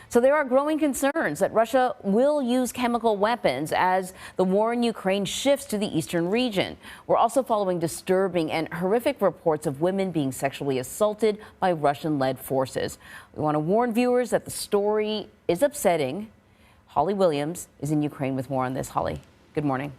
So there are growing concerns that Russia will use chemical weapons as the war in Ukraine shifts to the eastern region. We're also following disturbing and horrific reports of women being sexually assaulted by Russian-led forces. We want to warn viewers that the story is upsetting. Holly Williams is in Ukraine with more on this. Holly, good morning.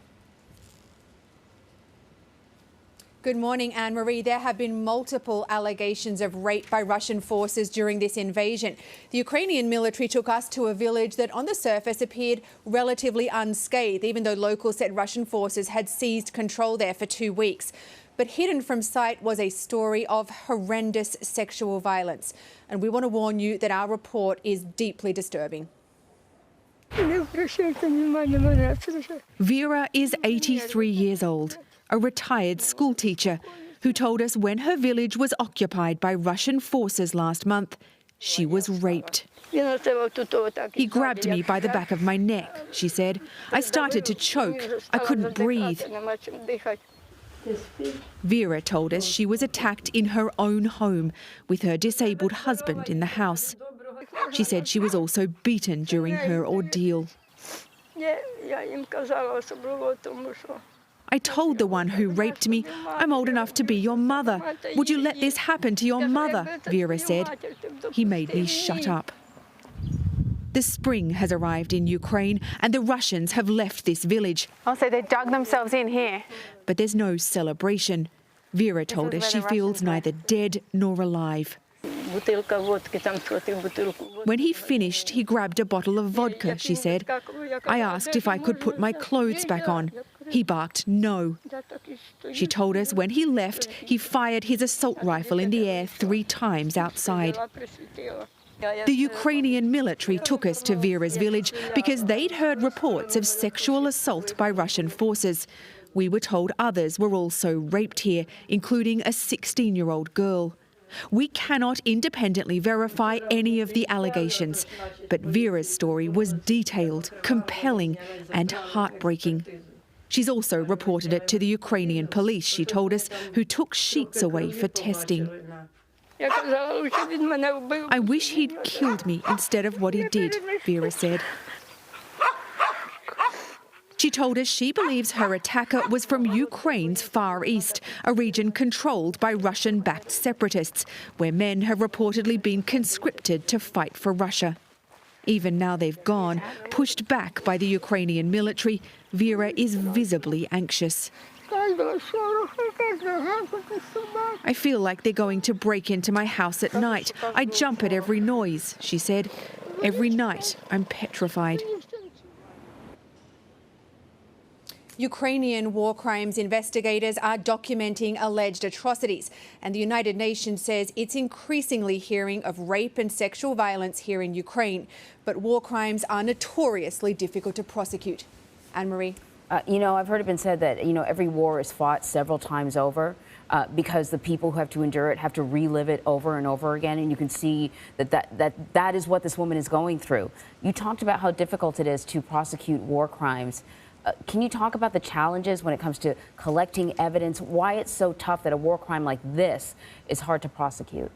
Good morning, Anne-Marie. There have been multiple allegations of rape by Russian forces during this invasion. The Ukrainian military took us to a village that on the surface appeared relatively unscathed, even though locals said Russian forces had seized control there for 2 weeks. But hidden from sight was a story of horrendous sexual violence. And we want to warn you that our report is deeply disturbing. Vera is 83 years old, a retired school teacher who told us when her village was occupied by Russian forces last month, she was raped. He grabbed me by the back of my neck, she said. I started to choke. I couldn't breathe. Vera told us she was attacked in her own home with her disabled husband in the house. She said she was also beaten during her ordeal. I told the one who raped me, I'm old enough to be your mother. Would you let this happen to your mother? Vera said. He made me shut up. The spring has arrived in Ukraine and the Russians have left this village. Also, they dug themselves in here. But there's no celebration. Vera told us she feels neither dead nor alive. When he finished, he grabbed a bottle of vodka, she said. I asked if I could put my clothes back on. He barked no. She told us when he left, he fired his assault rifle in the air 3 times outside. The Ukrainian military took us to Vera's village because they'd heard reports of sexual assault by Russian forces. We were told others were also raped here, including a 16-year-old girl. We cannot independently verify any of the allegations, but Vera's story was detailed, compelling and heartbreaking. She's also reported it to the Ukrainian police, she told us, who took sheets away for testing. I wish he'd killed me instead of what he did, Vera said. She told us she believes her attacker was from Ukraine's Far East, a region controlled by Russian-backed separatists, where men have reportedly been conscripted to fight for Russia. Even now they've gone, pushed back by the Ukrainian military, Vera is visibly anxious. I feel like they're going to break into my house at night. I jump at every noise, she said. Every night I'm petrified. Ukrainian war crimes investigators are documenting alleged atrocities, and the United Nations says it's increasingly hearing of rape and sexual violence here in Ukraine. But war crimes are notoriously difficult to prosecute. Anne-Marie? I've heard it been said that, every war is fought several times over because the people who have to endure it have to relive it over and over again. And you can see that is what this woman is going through. You talked about how difficult it is to prosecute war crimes. Can you talk about the challenges when it comes to collecting evidence, why it's so tough that a war crime like this is hard to prosecute?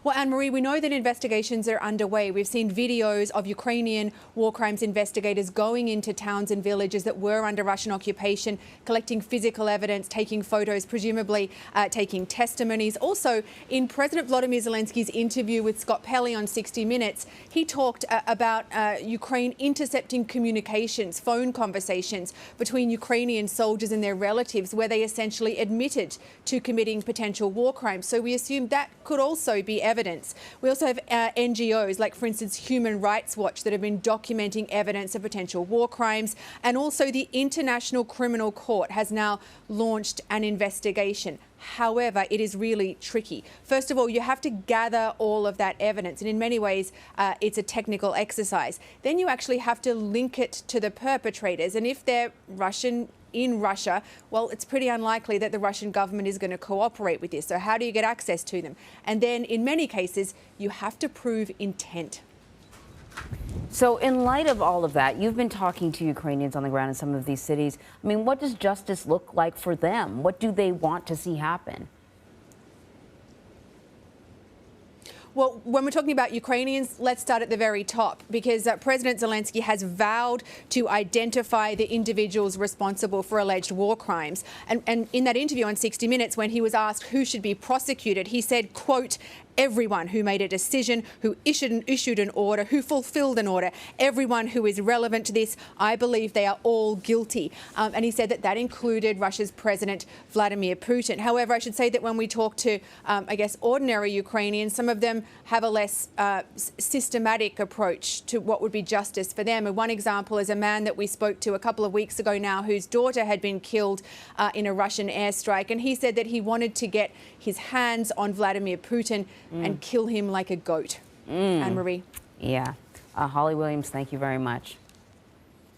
Well, Anne-Marie, we know that investigations are underway. We've seen videos of Ukrainian war crimes investigators going into towns and villages that were under Russian occupation, collecting physical evidence, taking photos, presumably taking testimonies. Also, in President Volodymyr Zelensky's interview with Scott Pelley on 60 Minutes, he talked about Ukraine intercepting communications, phone conversations between Ukrainian soldiers and their relatives, where they essentially admitted to committing potential war crimes. So we assume that could also be evidence. We also have NGOs like, for instance, Human Rights Watch that have been documenting evidence of potential war crimes. And also the International Criminal Court has now launched an investigation. However, it is really tricky. First of all, you have to gather all of that evidence. And in many ways, it's a technical exercise. Then you actually have to link it to the perpetrators. And if they're in Russia, well, it's pretty unlikely that the Russian government is going to cooperate with this. So how do you get access to them? And then in many cases, you have to prove intent. So in light of all of that, you've been talking to Ukrainians on the ground in some of these cities. I mean, what does justice look like for them? What do they want to see happen? Well, when we're talking about Ukrainians, let's start at the very top, because President Zelensky has vowed to identify the individuals responsible for alleged war crimes. And in that interview on 60 Minutes, when he was asked who should be prosecuted, he said, quote, everyone who made a decision, who issued an order, who fulfilled an order, everyone who is relevant to this, I believe they are all guilty. And he said that that included Russia's President Vladimir Putin. However, I should say that when we talk to, I guess, ordinary Ukrainians, some of them have a less systematic approach to what would be justice for them. And one example is a man that we spoke to a couple of weeks ago now, whose daughter had been killed in a Russian airstrike. And he said that he wanted to get his hands on Vladimir Putin and kill him like a goat. Anne-Marie. Yeah. Holly Williams, thank you very much.